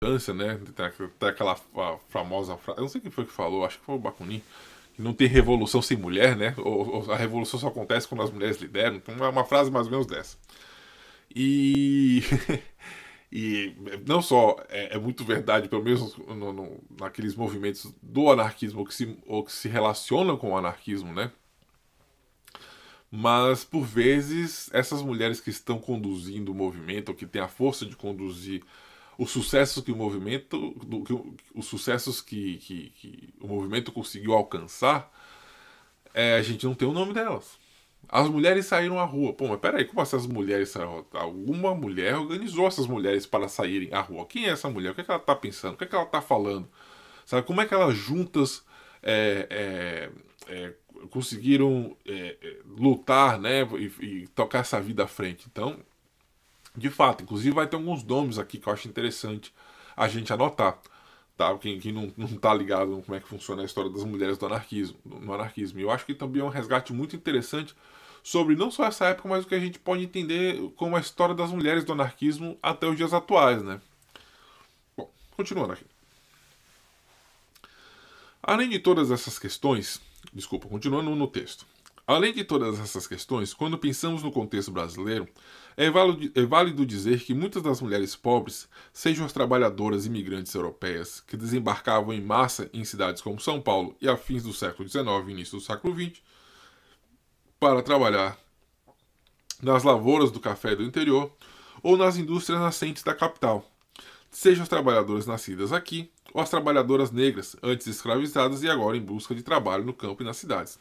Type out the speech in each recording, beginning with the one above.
né? Tem aquela famosa frase, eu não sei quem foi que falou, acho que foi o Bakunin, que não tem revolução sem mulher, né? Ou a revolução só acontece quando as mulheres lideram. Então é uma frase mais ou menos dessa. E e não só é muito verdade, pelo menos naqueles movimentos do anarquismo ou que se relacionam com o anarquismo, né? Mas por vezes essas mulheres que estão conduzindo o movimento, ou que têm a força de conduzir os sucessos que o movimento, os sucessos que o movimento conseguiu alcançar, a gente não tem o nome delas. As mulheres saíram à rua. Pô, mas peraí, como assim as mulheres saíram à rua? Alguma mulher organizou essas mulheres para saírem à rua. Quem é essa mulher? O que, é que ela está pensando? O que, é que ela está falando? Sabe, como é que elas juntas é, é, é, conseguiram lutar, né, e tocar essa vida à frente? Então, de fato, inclusive vai ter alguns nomes aqui que eu acho interessante a gente anotar. Tá? Quem não tá ligado no como é que funciona a história das mulheres do anarquismo, no anarquismo. E eu acho que também é um resgate muito interessante sobre não só essa época, mas o que a gente pode entender como a história das mulheres do anarquismo até os dias atuais, né? Bom, continuando aqui. Além de todas essas questões, desculpa, continuando no texto. Além de todas essas questões, quando pensamos no contexto brasileiro, é válido dizer que muitas das mulheres pobres, sejam as trabalhadoras imigrantes europeias que desembarcavam em massa em cidades como São Paulo e a fins do século XIX e início do século XX, para trabalhar nas lavouras do café do interior ou nas indústrias nascentes da capital, sejam as trabalhadoras nascidas aqui ou as trabalhadoras negras, antes escravizadas e agora em busca de trabalho no campo e nas cidades.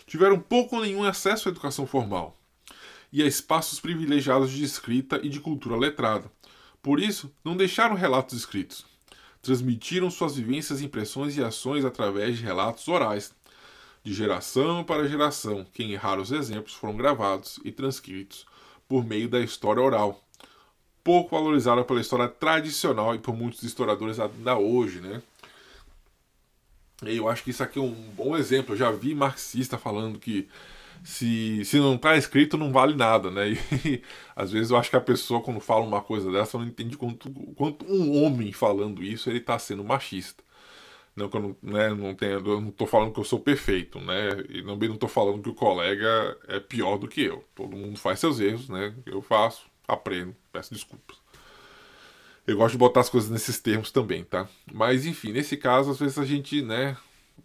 Tiveram pouco ou nenhum acesso à educação formal e a espaços privilegiados de escrita e de cultura letrada. Por isso, não deixaram relatos escritos. Transmitiram suas vivências, impressões e ações através de relatos orais, de geração para geração, que em raros exemplos foram gravados e transcritos por meio da história oral, pouco valorizada pela história tradicional e por muitos historiadores ainda hoje, né? E eu acho que isso aqui é um bom exemplo. Eu já vi marxista falando que se não está escrito não vale nada, né? E às vezes eu acho que a pessoa quando fala uma coisa dessa não entende quanto um homem falando isso ele está sendo machista. Não que eu não, né, eu não tô falando que eu sou perfeito, né? E também não tô falando que o colega é pior do que eu. Todo mundo faz seus erros, né? Eu faço, aprendo, peço desculpas. Eu gosto de botar as coisas nesses termos também, tá? Mas enfim, nesse caso, às vezes a gente, né?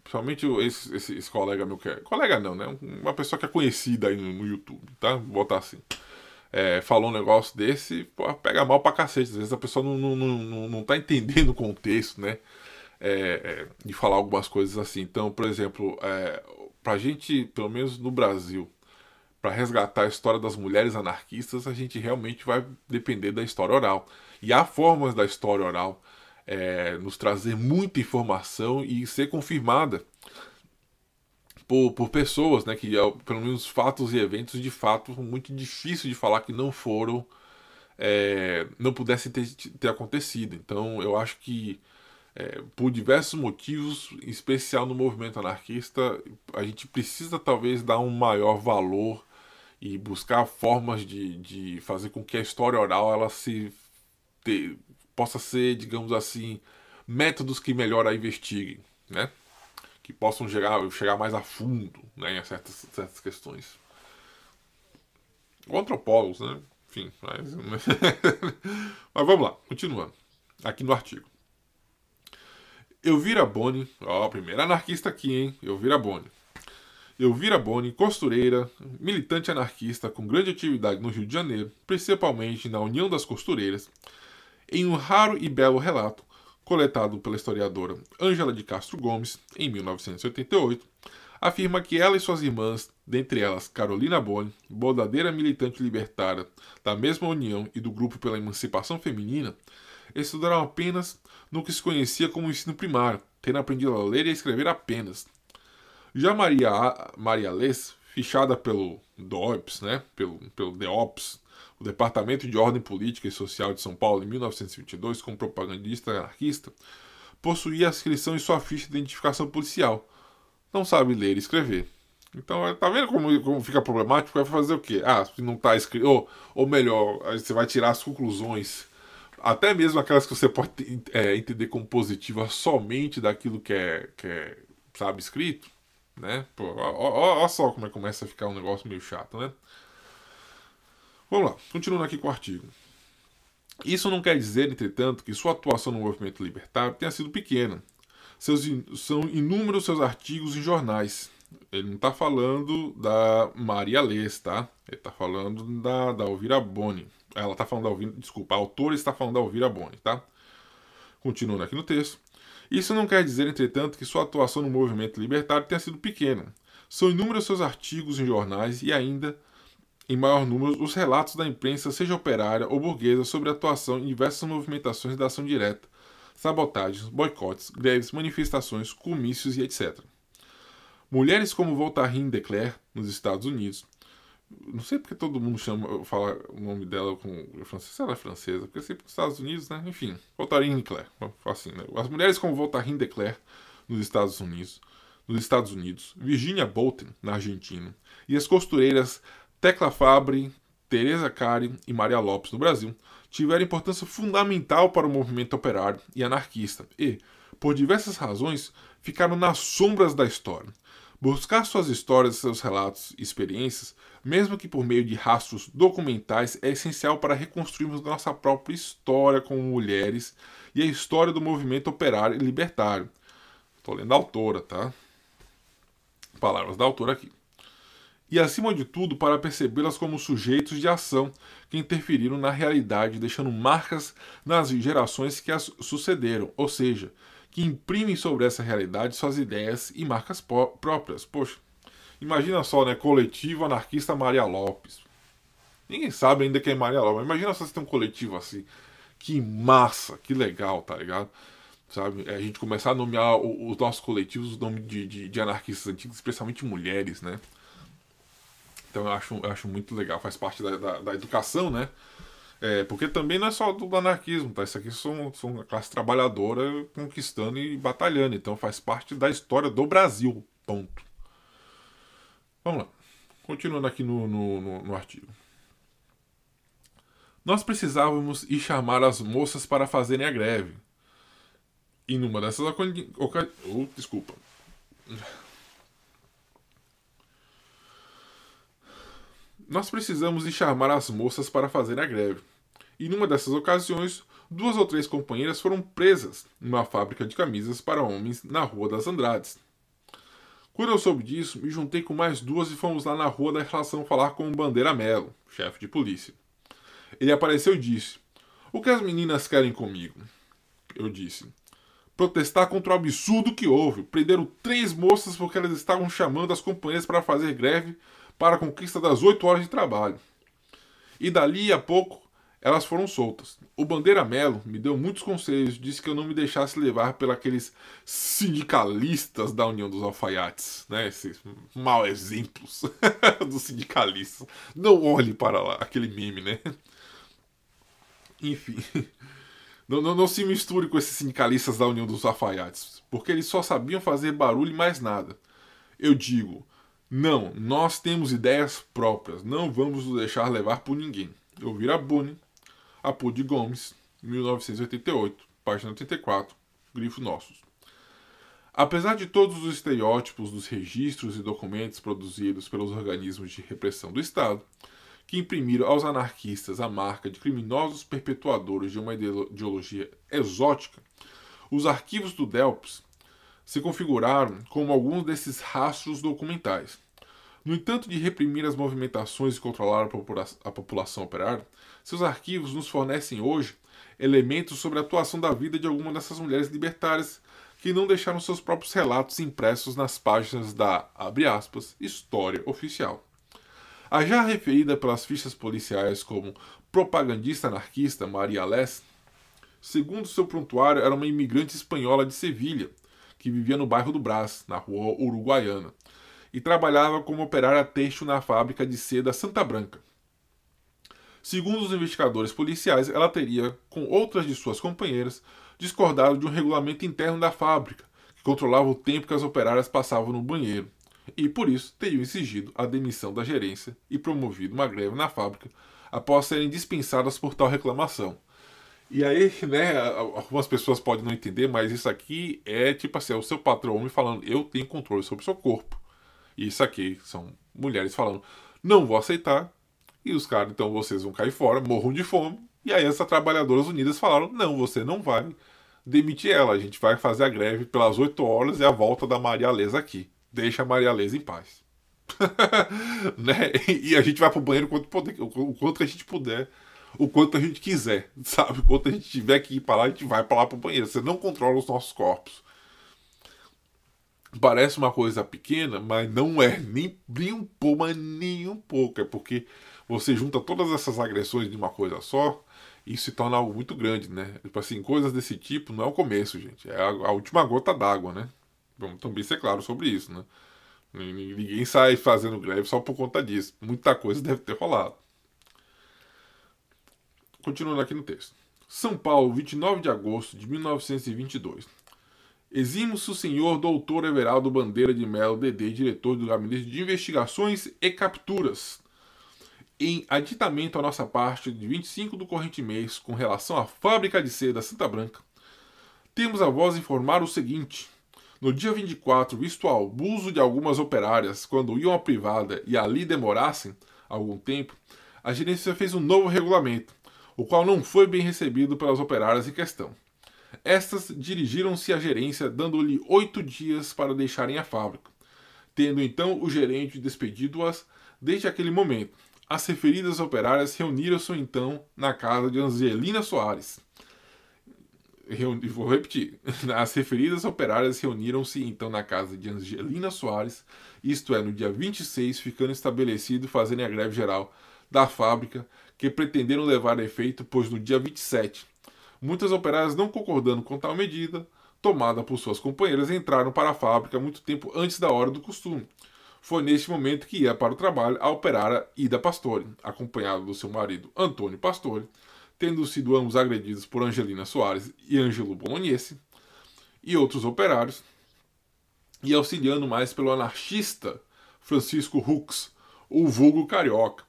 Principalmente esse colega meu que é. Colega não, né? Uma pessoa que é conhecida aí no YouTube, tá? Vou botar assim. Falou um negócio desse, pô, pega mal pra cacete. Às vezes a pessoa não tá entendendo o contexto, né? De falar algumas coisas assim. Então, por exemplo, pra gente, pelo menos no Brasil, para resgatar a história das mulheres anarquistas, a gente realmente vai depender da história oral. E há formas da história oral nos trazer muita informação e ser confirmada por pessoas, né, que pelo menos fatos e eventos de fato muito difícil de falar que não foram, não pudessem ter acontecido. Então eu acho que por diversos motivos, em especial no movimento anarquista, a gente precisa talvez dar um maior valor e buscar formas de fazer com que a história oral ela te, possa ser, digamos assim, métodos que melhor a investiguem, né? Que possam chegar mais a fundo, né, em certas questões. Ou antropólogos, né? Enfim, mas vamos lá, continuando. Aqui no artigo. Elvira Boni, ó, primeira anarquista aqui, hein? Elvira Boni. Elvira Boni, costureira, militante anarquista com grande atividade no Rio de Janeiro, principalmente na União das Costureiras, em um raro e belo relato, coletado pela historiadora Ângela de Castro Gomes, em 1988, afirma que ela e suas irmãs, dentre elas Carolina Boni, bordadeira militante libertária da mesma União e do Grupo pela Emancipação Feminina, estudaram apenas no que se conhecia como ensino primário, tendo aprendido a ler e a escrever apenas. Já Maria Lês, fichada pelo DOPS, né, pelo DEOPS, o Departamento de Ordem Política e Social de São Paulo, em 1922, como propagandista anarquista, possuía a inscrição em sua ficha de identificação policial. Não sabe ler e escrever. Então, tá vendo como fica problemático? Vai fazer o quê? Se não tá escrito. Ou melhor, você vai tirar as conclusões Até mesmo aquelas que você pode entender como positivas somente daquilo que é, sabe, escrito, né? Pô, ó só como é que começa a ficar um negócio meio chato, né? Vamos lá, continuando aqui com o artigo. Isso não quer dizer, entretanto, que sua atuação no movimento libertário tenha sido pequena. São inúmeros seus artigos em jornais. Ele não está falando da Maria Lês, tá? Ele está falando da Elvira Boni. Ela está falando da Elvira, desculpa, a autora está falando da Elvira Boni, tá? Continuando aqui no texto. Isso não quer dizer, entretanto, que sua atuação no movimento libertário tenha sido pequena. São inúmeros seus artigos em jornais e ainda, em maior número, os relatos da imprensa, seja operária ou burguesa, sobre a atuação em diversas movimentações da ação direta, sabotagens, boicotes, greves, manifestações, comícios e etc. Mulheres como Voltairine de Cleyre, nos Estados Unidos, não sei porque todo mundo fala o nome dela com francesa, ela é francesa, porque sempre nos Estados Unidos, né? Enfim, Voltairine de Cleyre, assim, né? As mulheres como Voltairine de Cleyre, nos Estados Unidos, Virginia Bolten, na Argentina, e as costureiras Tecla Fabre, Teresa Cari e Maria Lopes, no Brasil, tiveram importância fundamental para o movimento operário e anarquista e, por diversas razões, ficaram nas sombras da história. Buscar suas histórias, seus relatos e experiências, mesmo que por meio de rastros documentais, é essencial para reconstruirmos nossa própria história como mulheres e a história do movimento operário e libertário. Estou lendo a autora, tá? Palavras da autora aqui. E, acima de tudo, para percebê-las como sujeitos de ação que interferiram na realidade, deixando marcas nas gerações que as sucederam, ou seja, que imprimem sobre essa realidade suas ideias e marcas próprias. Poxa, imagina só, né? Coletivo Anarquista Maria Lopes. Ninguém sabe ainda quem é Maria Lopes, mas imagina só você ter um coletivo assim. Que massa, que legal, tá ligado? Sabe? A gente começar a nomear os nossos coletivos, os nomes de anarquistas antigos, especialmente mulheres, né? Então eu acho muito legal, faz parte da educação, né? Porque também não é só do anarquismo, tá? Isso aqui são a classe trabalhadora conquistando e batalhando. Então faz parte da história do Brasil. Ponto. Vamos lá. Continuando aqui no artigo. Nós precisávamos ir chamar as moças para fazerem a greve. E numa dessas ocasiões. Desculpa. Nós precisamos ir chamar as moças para fazer a greve. E numa dessas ocasiões, 2 ou 3 companheiras foram presas numa fábrica de camisas para homens na Rua das Andrades. Quando eu soube disso, me juntei com mais 2 e fomos lá na Rua da Relação falar com o Bandeira Melo, chefe de polícia. Ele apareceu e disse: "O que as meninas querem comigo?" Eu disse: "Protestar contra o absurdo que houve. Prenderam 3 moças porque elas estavam chamando as companheiras para fazer greve para a conquista das 8 horas de trabalho. E dali a pouco elas foram soltas. O Bandeira Melo me deu muitos conselhos, disse que eu não me deixasse levar pelos sindicalistas da União dos Alfaiates, né? Esses mau exemplos dos sindicalistas. Não olhe para lá, aquele meme, né? Enfim, não se misture com esses sindicalistas da União dos Alfaiates, porque eles só sabiam fazer barulho e mais nada. Eu digo, não, nós temos ideias próprias, não vamos nos deixar levar por ninguém." Elvira Boni, Apud Gomes, 1988, página 34, grifo Nossos. Apesar de todos os estereótipos dos registros e documentos produzidos pelos organismos de repressão do Estado, que imprimiram aos anarquistas a marca de criminosos perpetuadores de uma ideologia exótica, os arquivos do DELPS se configuraram como alguns desses rastros documentais. No entanto de reprimir as movimentações e controlar a população operária, seus arquivos nos fornecem hoje elementos sobre a atuação da vida de algumas dessas mulheres libertárias que não deixaram seus próprios relatos impressos nas páginas da, abre aspas, história oficial. A já referida pelas fichas policiais como propagandista anarquista Maria Lés, segundo seu prontuário, era uma imigrante espanhola de Sevilha, que vivia no bairro do Brás, na rua Uruguaiana, e trabalhava como operária têxtil na fábrica de seda Santa Branca. Segundo os investigadores policiais, ela teria, com outras de suas companheiras, discordado de um regulamento interno da fábrica, que controlava o tempo que as operárias passavam no banheiro, e por isso teriam exigido a demissão da gerência e promovido uma greve na fábrica após serem dispensadas por tal reclamação. E aí, né, algumas pessoas podem não entender, mas isso aqui é tipo assim, é o seu patrão me falando, eu tenho controle sobre o seu corpo. E isso aqui são mulheres falando, não vou aceitar. E os caras, então vocês vão cair fora, morram de fome. E aí essas trabalhadoras unidas falaram, não, você não vai demitir ela, a gente vai fazer a greve pelas 8 horas e a volta da Maria Lesa aqui. Deixa a Maria Lesa em paz. Né? E a gente vai pro banheiro o quanto a gente puder, o quanto a gente quiser, sabe? O quanto a gente tiver que ir para lá, a gente vai para lá pro banheiro. Você não controla os nossos corpos. Parece uma coisa pequena, mas não é nem um pouco, mas nem um pouco. É porque você junta todas essas agressões de uma coisa só e se torna algo muito grande, né? Tipo assim, coisas desse tipo não é o começo, gente. É a última gota d'água, né? Vamos também ser claro sobre isso, né? Ninguém sai fazendo greve só por conta disso. Muita coisa deve ter rolado. Continuando aqui no texto. São Paulo, 29 de agosto de 1922. Eximos o senhor doutor Everaldo Bandeira de Melo, DD, diretor do Gabinete de Investigações e Capturas, em aditamento à nossa parte de 25 do corrente mês com relação à fábrica de seda Santa Branca, temos a voz informar o seguinte. No dia 24, visto o abuso de algumas operárias quando iam à privada e ali demorassem algum tempo, a gerência fez um novo regulamento, o qual não foi bem recebido pelas operárias em questão. Estas dirigiram-se à gerência, dando-lhe 8 dias para deixarem a fábrica, tendo então o gerente despedido-as desde aquele momento. As referidas operárias reuniram-se então na casa de Angelina Soares. Vou repetir. As referidas operárias reuniram-se então na casa de Angelina Soares, isto é, no dia 26, ficando estabelecido fazerem a greve geral da fábrica, que pretenderam levar a efeito, pois no dia 27, muitas operárias não concordando com tal medida, tomada por suas companheiras, entraram para a fábrica muito tempo antes da hora do costume. Foi neste momento que ia para o trabalho a operária Ida Pastore, acompanhada do seu marido Antônio Pastore, tendo sido ambos agredidos por Angelina Soares e Ângelo Bolognese, e outros operários, e auxiliando mais pelo anarquista Francisco Hux, o vulgo carioca.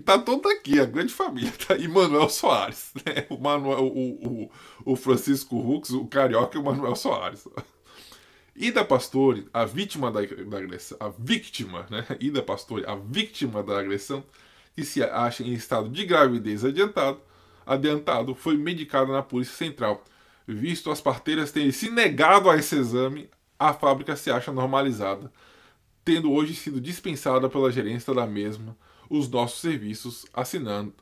Tá todo aqui, a grande família. Tá aí Manuel Soares. Né? O Francisco Hux, o carioca e o Manuel Soares. Ida Pastore, a vítima da agressão, a vítima, né? Ida Pastore, a vítima da agressão, que se acha em estado de gravidez adiantado, foi medicada na Polícia Central. Visto as parteiras terem se negado a esse exame, a fábrica se acha normalizada, tendo hoje sido dispensada pela gerência da mesma os nossos serviços,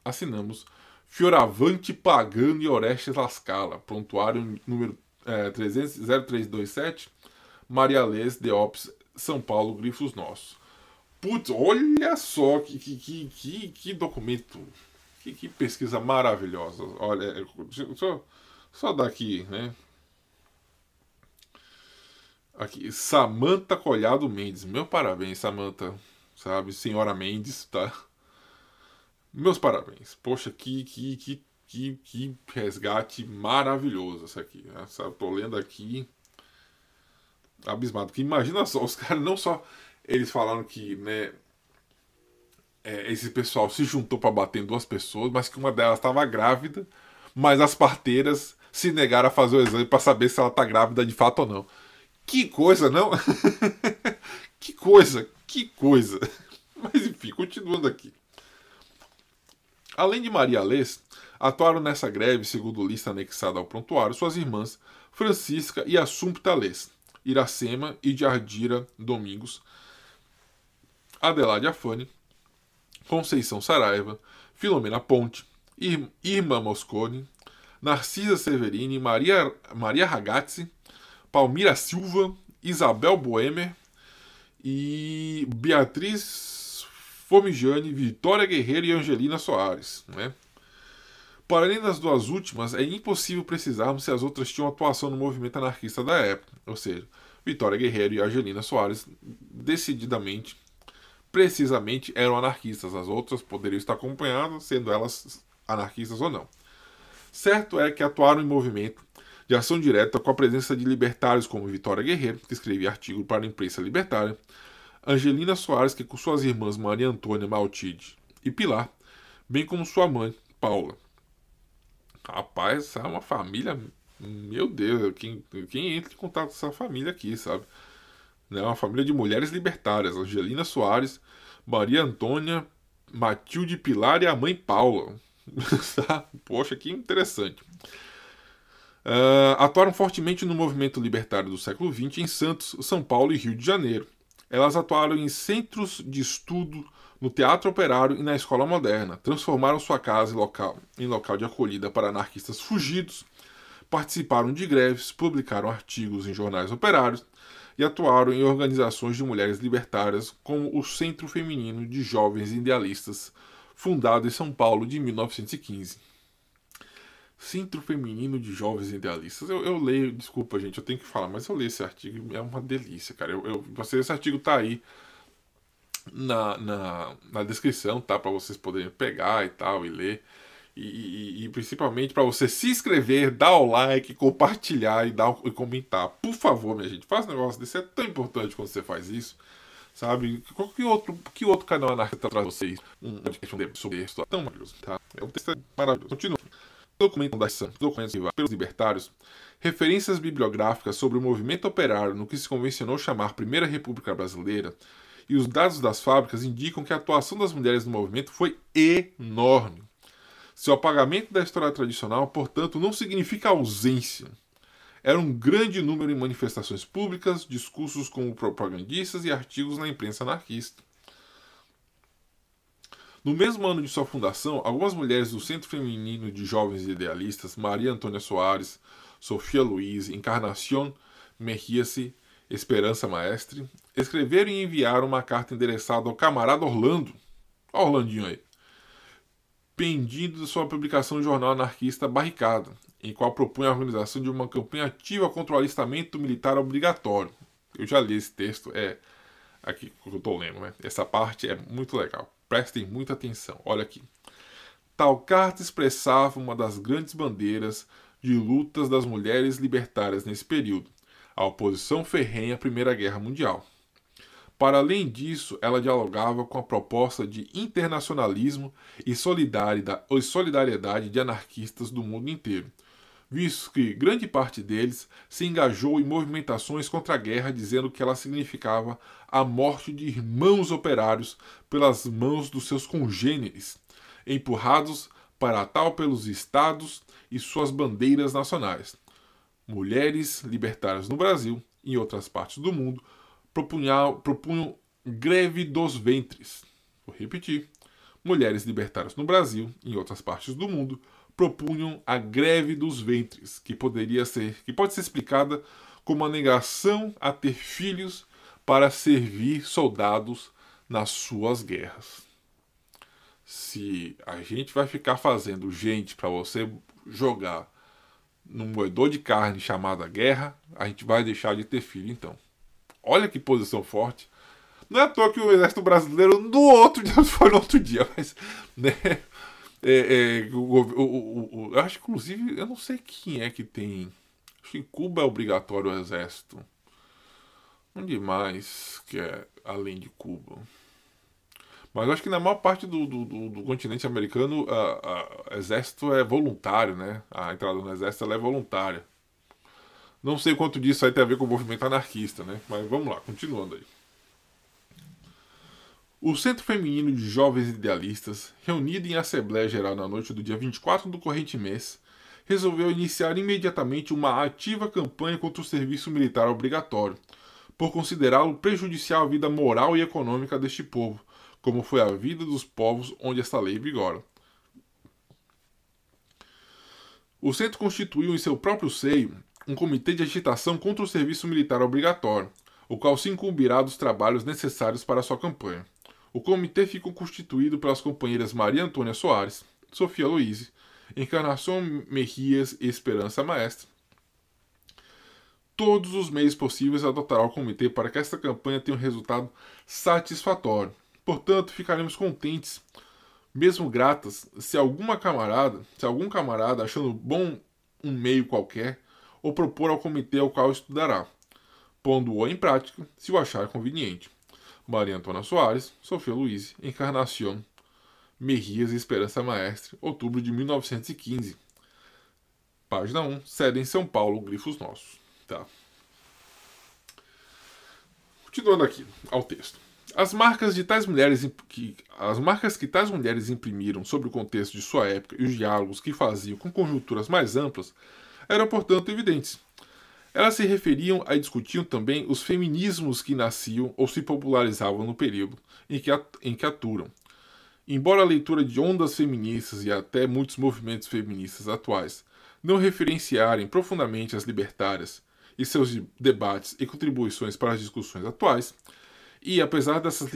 assinamos Fioravante Pagano e Orestes Lascala, prontuário número 0327, Maria Lês, Deops, São Paulo, grifos nossos. Putz, olha só que documento, que pesquisa maravilhosa. Olha, só daqui, né? Aqui, Samanta Collado Mendes. Meu parabéns, Samanta. Sabe, senhora Mendes, tá? Meus parabéns. Poxa, que resgate maravilhoso isso aqui. Né? Tô lendo aqui, abismado. Porque imagina só, os caras não só. Eles falaram que, né? Esse pessoal se juntou para bater em duas pessoas, mas que uma delas estava grávida, mas as parteiras se negaram a fazer o exame para saber se ela tá grávida de fato ou não. Que coisa, não? Que coisa, que coisa. Mas enfim, continuando aqui. Além de Maria Lês, atuaram nessa greve, segundo lista anexada ao prontuário, suas irmãs Francisca e Assumpta Lês, Iracema e Jardira Domingos, Adelaide Afane, Conceição Saraiva, Filomena Ponte, Irma Moscone, Narcisa Severini, Maria Ragazzi, Palmira Silva, Isabel Boemer e Beatriz Formigiani, Vitória Guerreiro e Angelina Soares. Né? Para além das duas últimas, é impossível precisarmos se as outras tinham atuação no movimento anarquista da época, ou seja, Vitória Guerreiro e Angelina Soares decididamente, precisamente, eram anarquistas. As outras poderiam estar acompanhadas, sendo elas anarquistas ou não. Certo é que atuaram em movimento de ação direta com a presença de libertários como Vitória Guerreiro, que escrevia artigo para a imprensa libertária, Angelina Soares, que com suas irmãs Maria Antônia Maltide e Pilar, bem como sua mãe, Paula. Rapaz, é uma família. Meu Deus, quem entra em contato com essa família aqui, sabe? Né? Uma família de mulheres libertárias: Angelina Soares, Maria Antônia, Matilde Pilar e a mãe Paula. Tá? Poxa, que interessante. Atuaram fortemente no movimento libertário do século XX em Santos, São Paulo e Rio de Janeiro. Elas atuaram em centros de estudo, no Teatro Operário e na Escola Moderna. Transformaram sua casa em local de acolhida para anarquistas fugidos. Participaram de greves, publicaram artigos em jornais operários e atuaram em organizações de mulheres libertárias, como o Centro Feminino de Jovens Idealistas, fundado em São Paulo de 1915. Centro Feminino de Jovens Idealistas. Eu leio, desculpa gente, eu tenho que falar, mas eu leio esse artigo, é uma delícia, cara. Esse artigo tá aí na descrição, tá? Para vocês poderem pegar e tal, e ler. E principalmente para você se inscrever, dar o like, compartilhar e comentar. Por favor, minha gente, faça um negócio desse. É tão importante quando você faz isso. Sabe? Que outro canal anarquista traz vocês um podcast sobre isso? Tão maravilhoso, tá? É um texto maravilhoso. Continua. Documentos pelos libertários, referências bibliográficas sobre o movimento operário no que se convencionou chamar Primeira República Brasileira e os dados das fábricas indicam que a atuação das mulheres no movimento foi enorme. Seu apagamento da história tradicional, portanto, não significa ausência. Era um grande número em manifestações públicas, discursos como propagandistas e artigos na imprensa anarquista. No mesmo ano de sua fundação, algumas mulheres do Centro Feminino de Jovens Idealistas, Maria Antônia Soares, Sofia Luiz, Encarnación Mejías, Esperança Maestre, escreveram e enviaram uma carta endereçada ao camarada Orlando, olha o Orlandinho aí, pendido de sua publicação no jornal anarquista Barricada, em qual propunha a organização de uma campanha ativa contra o alistamento militar obrigatório. Eu já li esse texto, aqui que eu estou lendo, né? Essa parte é muito legal. Prestem muita atenção. Olha aqui. Tal carta expressava uma das grandes bandeiras de lutas das mulheres libertárias nesse período, a oposição ferrenha à Primeira Guerra Mundial. Para além disso, ela dialogava com a proposta de internacionalismo e solidariedade de anarquistas do mundo inteiro, visto que grande parte deles se engajou em movimentações contra a guerra, dizendo que ela significava a morte de irmãos operários pelas mãos dos seus congêneres, empurrados para tal pelos estados e suas bandeiras nacionais. Mulheres libertárias no Brasil e em outras partes do mundo propunham greve dos ventres. Vou repetir. Mulheres libertárias no Brasil e em outras partes do mundo propunham a greve dos ventres, que pode ser explicada como a negação a ter filhos para servir soldados nas suas guerras. Se a gente vai ficar fazendo gente para você jogar num moedor de carne chamada guerra, a gente vai deixar de ter filho então. Olha que posição forte. Não é à toa que o exército brasileiro no outro dia, foi no outro dia, mas né, eu acho que, inclusive, eu não sei quem é que tem. Acho que em Cuba é obrigatório o exército. Onde mais que é além de Cuba? Mas eu acho que na maior parte do continente americano, o exército é voluntário, né? A entrada no exército ela é voluntária. Não sei quanto disso aí tem a ver com o movimento anarquista, né? Mas vamos lá, continuando aí. O Centro Feminino de Jovens Idealistas, reunido em Assembleia Geral na noite do dia 24 do corrente mês, resolveu iniciar imediatamente uma ativa campanha contra o serviço militar obrigatório, por considerá-lo prejudicial à vida moral e econômica deste povo, como foi a vida dos povos onde esta lei vigora. O centro constituiu em seu próprio seio um comitê de agitação contra o serviço militar obrigatório, o qual se incumbirá dos trabalhos necessários para sua campanha. O comitê ficou constituído pelas companheiras Maria Antônia Soares, Sofia Luiz, Encarnação Mejías e Esperança Maestre. Todos os meios possíveis adotará o comitê para que esta campanha tenha um resultado satisfatório. Portanto, ficaremos contentes, mesmo gratas, se algum camarada achando bom um meio qualquer, ou propor ao comitê ao qual estudará, pondo-o em prática, se o achar conveniente. Maria Antônia Soares, Sofia Luiz, Encarnación Mejías e Esperança Maestre, outubro de 1915. página 1, sede em São Paulo, grifos nossos. Tá? Continuando aqui ao texto. As marcas que tais mulheres imprimiram sobre o contexto de sua época e os diálogos que faziam com conjunturas mais amplas eram, portanto, evidentes. Elas se referiam e discutiam também os feminismos que nasciam ou se popularizavam no período em que aturam. Embora a leitura de ondas feministas e até muitos movimentos feministas atuais não referenciarem profundamente as libertárias e seus debates e contribuições para as discussões atuais, e apesar dessas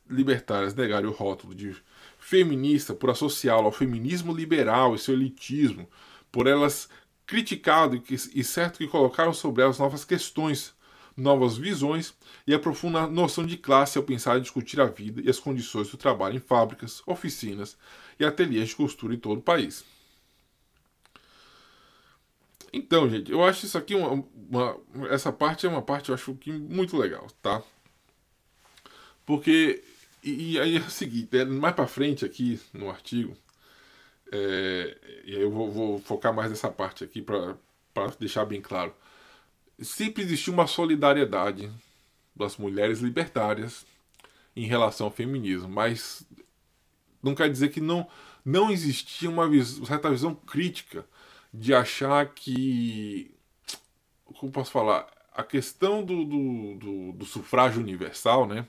libertárias negarem o rótulo de feminista por associá-lo ao feminismo liberal e seu elitismo, por elas criticado e certo que colocaram sobre elas novas questões, novas visões e a profunda noção de classe ao pensar e discutir a vida e as condições do trabalho em fábricas, oficinas e ateliês de costura em todo o país. Então, gente, eu acho isso aqui essa parte é uma parte, eu acho que muito legal, tá? Porque, e aí é o seguinte, mais pra frente aqui no artigo, e aí eu vou focar mais nessa parte aqui para deixar bem claro. Sempre existiu uma solidariedade das mulheres libertárias em relação ao feminismo, mas não quer dizer que não existia uma certa visão crítica de achar que, como posso falar, a questão do sufrágio universal, né?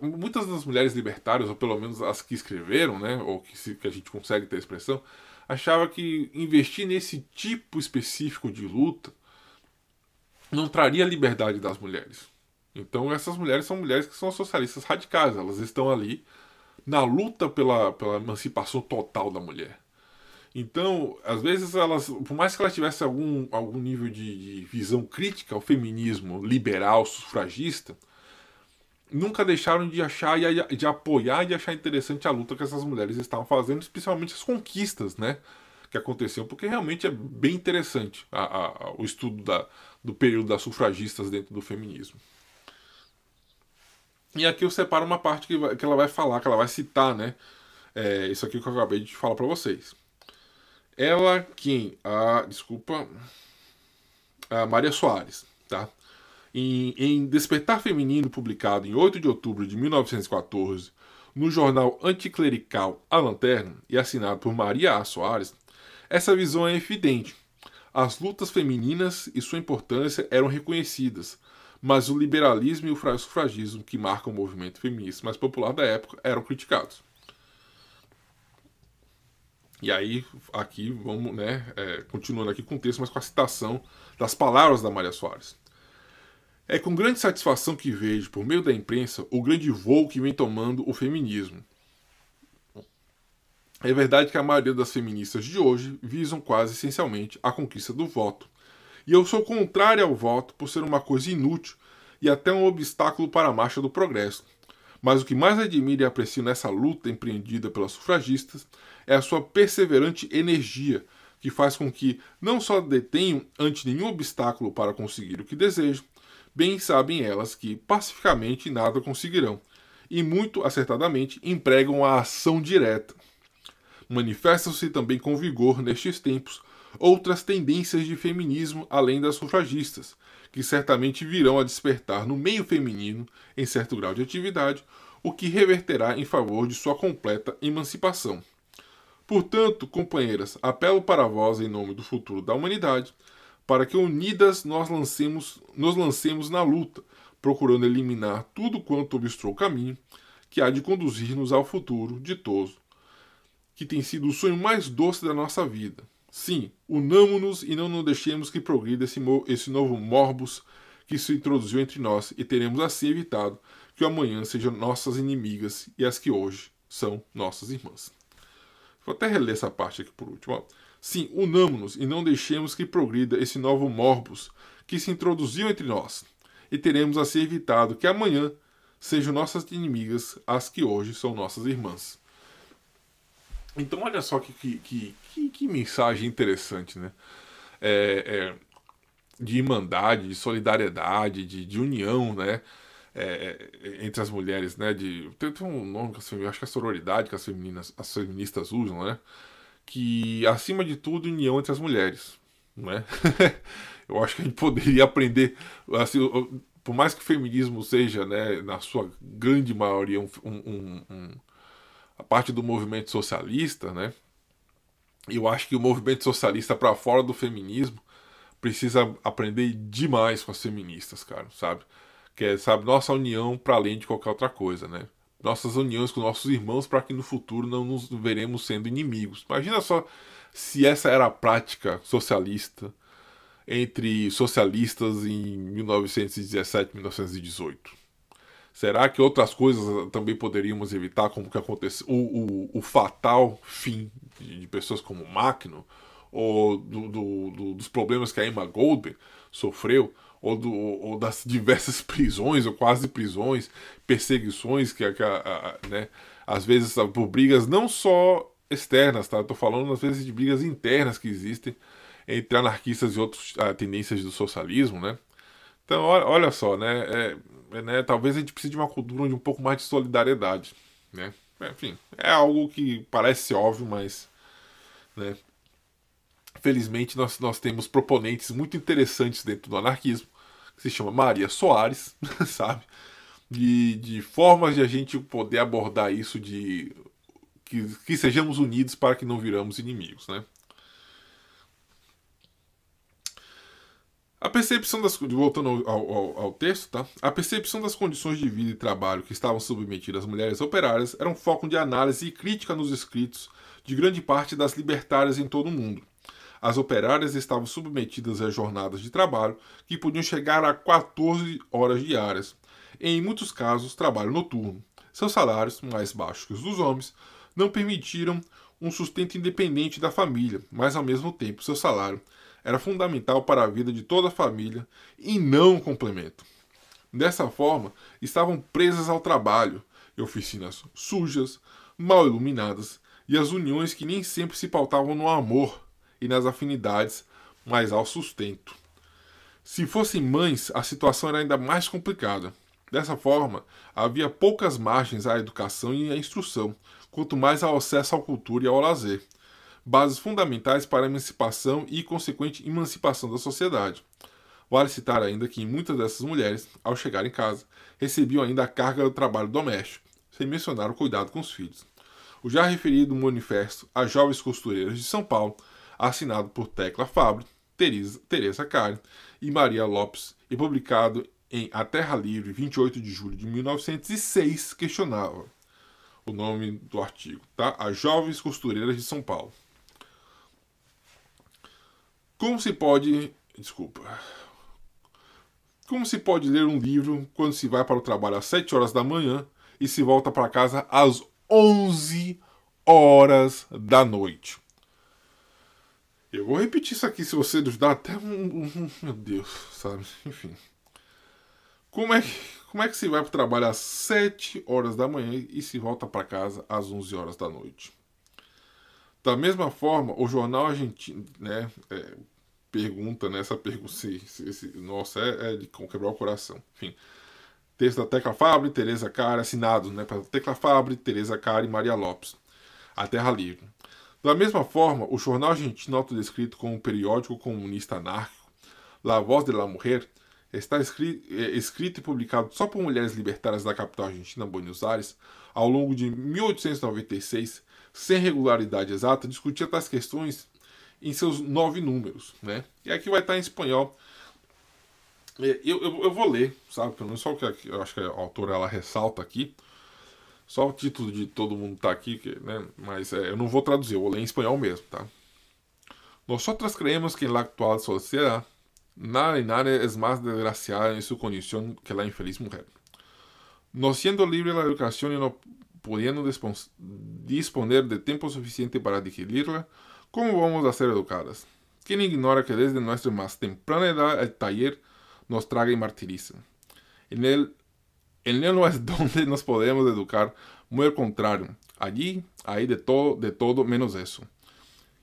Muitas das mulheres libertárias, ou pelo menos as que escreveram, né, ou que a gente consegue ter a expressão, achava que investir nesse tipo específico de luta não traria a liberdade das mulheres. Então essas mulheres são mulheres que são socialistas radicais, elas estão ali na luta pela emancipação total da mulher. Então, às vezes, elas, por mais que elas tivessem algum nível de visão crítica ao feminismo liberal, sufragista, nunca deixaram de achar, de apoiar e de achar interessante a luta que essas mulheres estavam fazendo, especialmente as conquistas, né, que aconteciam, porque realmente é bem interessante o estudo do período das sufragistas dentro do feminismo. E aqui eu separo uma parte que ela vai falar, que ela vai citar, né, isso aqui que eu acabei de falar para vocês. Ela, a Maria Soares, tá? Em Despertar Feminino, publicado em 8 de outubro de 1914, no jornal anticlerical A Lanterna, e assinado por Maria A. Soares, essa visão é evidente. As lutas femininas e sua importância eram reconhecidas, mas o liberalismo e o sufragismo que marcam o movimento feminista mais popular da época eram criticados. E aí, aqui, vamos, né, continuando aqui com o texto, mas com a citação das palavras da Maria Soares. É com grande satisfação que vejo, por meio da imprensa, o grande voo que vem tomando o feminismo. É verdade que a maioria das feministas de hoje visam quase essencialmente a conquista do voto. E eu sou contrário ao voto por ser uma coisa inútil e até um obstáculo para a marcha do progresso. Mas o que mais admiro e aprecio nessa luta empreendida pelas sufragistas é a sua perseverante energia, que faz com que não só detenham ante nenhum obstáculo para conseguir o que desejam, bem sabem elas que pacificamente nada conseguirão, e muito acertadamente empregam a ação direta. Manifestam-se também com vigor nestes tempos outras tendências de feminismo além das sufragistas, que certamente virão a despertar no meio feminino, em certo grau de atividade, o que reverterá em favor de sua completa emancipação. Portanto, companheiras, apelo para vós em nome do futuro da humanidade, para que unidas nos lancemos na luta, procurando eliminar tudo quanto obstrua o caminho, que há de conduzir-nos ao futuro ditoso, que tem sido o sonho mais doce da nossa vida. Sim, unamo-nos e não nos deixemos que progrida esse novo morbus que se introduziu entre nós, e teremos assim evitado que o amanhã sejam nossas inimigas e as que hoje são nossas irmãs. Vou até reler essa parte aqui por último. Ó. Sim, unamo-nos e não deixemos que progrida esse novo morbus que se introduziu entre nós, e teremos assim evitado que amanhã sejam nossas inimigas as que hoje são nossas irmãs. Então olha só que mensagem interessante, né? De irmandade, de solidariedade, de união, né? Entre as mulheres, né? Tem um nome que acho que é a sororidade que as feministas usam, né? que, acima de tudo, união entre as mulheres, né? Eu acho que a gente poderia aprender, assim, por mais que o feminismo seja, né, na sua grande maioria, a parte do movimento socialista, né? Eu acho que o movimento socialista para fora do feminismo precisa aprender demais com as feministas, cara, sabe? Que é, sabe, nossa união para além de qualquer outra coisa, né? Nossas uniões com nossos irmãos para que no futuro não nos veremos sendo inimigos. Imagina só se essa era a prática socialista entre socialistas em 1917, 1918. Será que outras coisas também poderíamos evitar, como que aconteceu o fatal fim de pessoas como Magno, ou dos problemas que a Emma Goldberg sofreu, ou das diversas prisões, ou quase prisões, perseguições né, às vezes por brigas não só externas, tá? Eu tô falando às vezes de brigas internas que existem entre anarquistas e outras tendências do socialismo, né? Então, olha só, né, talvez a gente precise de uma cultura de um pouco mais de solidariedade, né? Enfim, é algo que parece óbvio, mas, né, felizmente nós temos proponentes muito interessantes dentro do anarquismo, que se chama Maria Soares, sabe? De formas de a gente poder abordar isso, de que sejamos unidos para que não viramos inimigos, né? A percepção das. Voltando ao texto, tá? A percepção das condições de vida e trabalho que estavam submetidas às mulheres operárias era um foco de análise e crítica nos escritos de grande parte das libertárias em todo o mundo. As operárias estavam submetidas a jornadas de trabalho que podiam chegar a 14 horas diárias, em muitos casos, trabalho noturno. Seus salários, mais baixos que os dos homens, não permitiram um sustento independente da família, mas ao mesmo tempo seu salário era fundamental para a vida de toda a família e não um complemento. Dessa forma, estavam presas ao trabalho, e oficinas sujas, mal iluminadas, e as uniões que nem sempre se pautavam no amor e nas afinidades, mas ao sustento. Se fossem mães, a situação era ainda mais complicada. Dessa forma, havia poucas margens à educação e à instrução, quanto mais ao acesso à cultura e ao lazer, bases fundamentais para a emancipação e consequente emancipação da sociedade. Vale citar ainda que muitas dessas mulheres, ao chegar em casa, recebiam ainda a carga do trabalho doméstico, sem mencionar o cuidado com os filhos. O já referido manifesto As Jovens Costureiras de São Paulo, assinado por Tecla Fabre, Teresa Cari e Maria Lopes e publicado em A Terra Livre, 28 de julho de 1906, questionava o nome do artigo, tá? As Jovens Costureiras de São Paulo. Como se pode ler um livro quando se vai para o trabalho às 7 horas da manhã e se volta para casa às 11 horas da noite? Eu vou repetir isso aqui se você dá até meu Deus, sabe? Enfim. Como é que se vai para o trabalho às 7 horas da manhã e se volta para casa às 11 horas da noite? Da mesma forma, o jornal argentino, né, pergunta, né, essa pergunta, nossa, é de quebrar o coração. Enfim, texto da Tecla Fabre, Teresa Cari, assinados, né, para Tecla Fabre, Teresa Cari e Maria Lopes. A Terra Livre. Da mesma forma, o jornal argentino autodescrito como um periódico comunista anárquico, La Voz de la Mujer, está escrito e publicado só por mulheres libertárias da capital argentina, Buenos Aires, ao longo de 1896, sem regularidade exata, discutia tais questões em seus 9 números, né? E aqui vai estar em espanhol. Eu vou ler, sabe? Pelo menos só o que eu acho que a autora ela ressalta aqui. Só o título de todo mundo tá aqui, né? Mas eu não vou traduzir, eu vou ler em espanhol mesmo, tá? Nosotras creemos que en la actual sociedad nada y nadie es más desgraciada en su condición que la infeliz mujer. No siendo libre la educación y no pudiendo disponer de tiempo suficiente para digerirla, ¿cómo vamos a ser educadas? ¿Quién ignora que desde nuestra más temprana edad el taller nos traga y martiriza? En él no es donde nos podemos educar, muy al contrario. Allí hay de todo menos eso.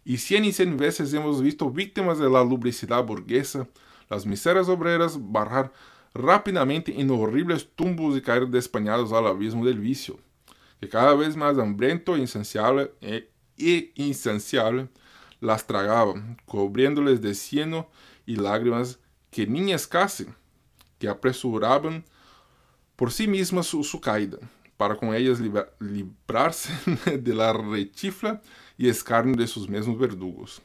Y 100 veces hemos visto víctimas de la lubricidad burguesa, las miserias obreras barrar rápidamente en horribles tumbos y caer despeñados al abismo del vicio, que cada vez más hambriento e insaciable, las tragaba, cubriéndoles de cieno y lágrimas que niñas casi, que apresuraban por sí mismas su caída, para com ellas librarse de la rechifla e escárnio de seus mesmos verdugos.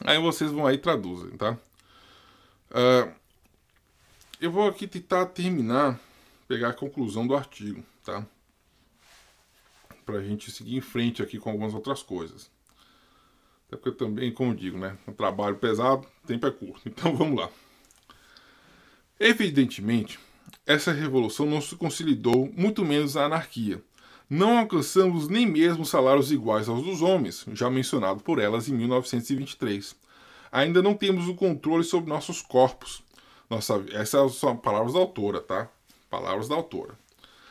Aí vocês vão aí e traduzem, tá? Eu vou aqui tentar terminar, pegar a conclusão do artigo, tá? Pra gente seguir em frente aqui com algumas outras coisas. Até porque também, como eu digo, né? Um trabalho pesado, tempo é curto. Então vamos lá. Evidentemente, essa revolução não se consolidou, muito menos a anarquia. Não alcançamos nem mesmo salários iguais aos dos homens, já mencionado por elas em 1923. Ainda não temos o controle sobre nossos corpos. Essas são palavras da autora, tá? Palavras da autora.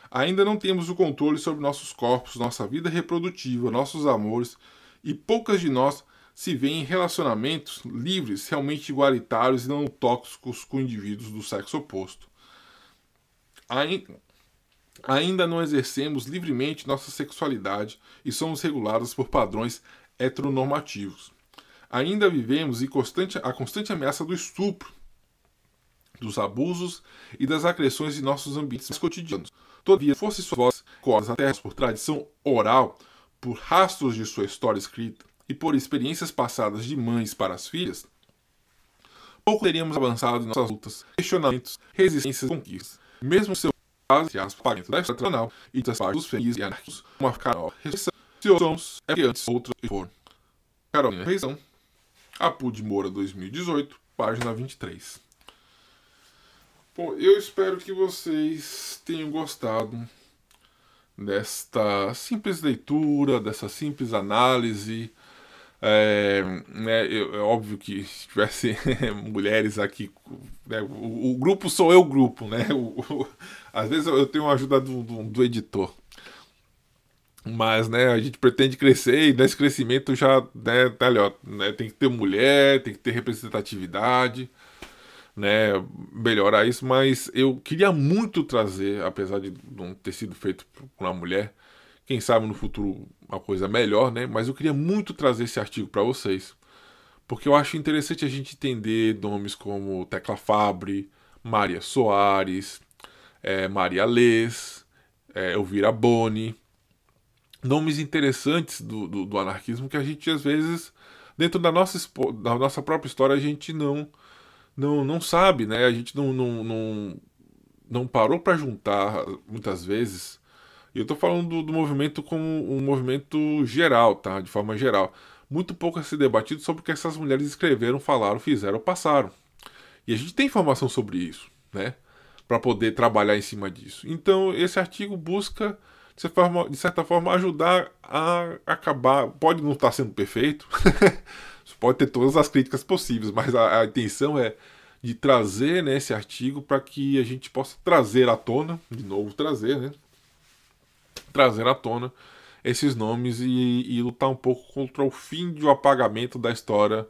Ainda não temos o controle sobre nossos corpos, nossa vida reprodutiva, nossos amores, e poucas de nós se veem em relacionamentos livres, realmente igualitários e não tóxicos com indivíduos do sexo oposto. Ainda não exercemos livremente nossa sexualidade e somos regulados por padrões heteronormativos. Ainda vivemos a constante ameaça do estupro, dos abusos e das agressões em nossos ambientes cotidianos. Todavia, fosse sua voz coadas até por tradição oral, por rastros de sua história escrita e por experiências passadas de mães para as filhas, pouco teríamos avançado em nossas lutas, questionamentos, resistências e conquistas. Mesmo seu pagamento da história tradicional e das partes dos feminismos e anarquistas, uma Carol Ressurreição, se somos é que antes outras foram. Carolina Ressurreição, Apu de Moura 2018, página 23. Bom, eu espero que vocês tenham gostado desta simples leitura, dessa simples análise. É óbvio que se tivesse mulheres aqui, né, o grupo sou eu, grupo, né? Às vezes eu tenho a ajuda do editor, mas, né, a gente pretende crescer e nesse crescimento já, né, tá ali, ó, né, tem que ter mulher, tem que ter representatividade, né, melhorar isso, mas eu queria muito trazer, apesar de não ter sido feito por uma mulher, quem sabe no futuro uma coisa melhor, né? Mas eu queria muito trazer esse artigo para vocês, porque eu acho interessante a gente entender nomes como Tecla Fabre, Maria Soares, Maria Lês, Elvira Boni, nomes interessantes do anarquismo que a gente às vezes, dentro da nossa própria história, a gente não sabe, né? A gente não parou para juntar muitas vezes. E eu estou falando do movimento como um movimento geral, tá? De forma geral. Muito pouco a ser debatido sobre o que essas mulheres escreveram, falaram, fizeram, passaram. E a gente tem informação sobre isso, né? Para poder trabalhar em cima disso. Então, esse artigo busca, de certa forma, ajudar a acabar. Pode não estar sendo perfeito, pode ter todas as críticas possíveis, mas a intenção é de trazer, né, esse artigo para que a gente possa trazer à tona, de novo trazer, né? Trazer à tona esses nomes e lutar um pouco contra o fim de um apagamento da história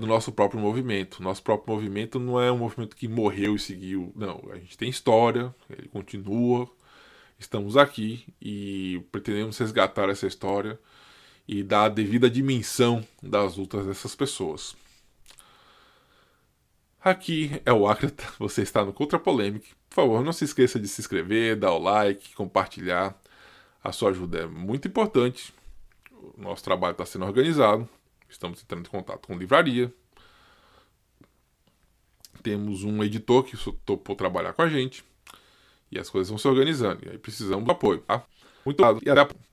do nosso próprio movimento. Nosso próprio movimento não é um movimento que morreu e seguiu. Não, a gente tem história, ele continua, estamos aqui e pretendemos resgatar essa história e dar a devida dimensão das lutas dessas pessoas. Aqui é o Acrata, você está no Contra Polêmica. Por favor, não se esqueça de se inscrever, dar o like, compartilhar. A sua ajuda é muito importante. O nosso trabalho está sendo organizado. Estamos entrando em contato com livraria. Temos um editor que topou trabalhar com a gente. E as coisas vão se organizando. E aí precisamos do apoio, tá? Muito obrigado e até a próxima.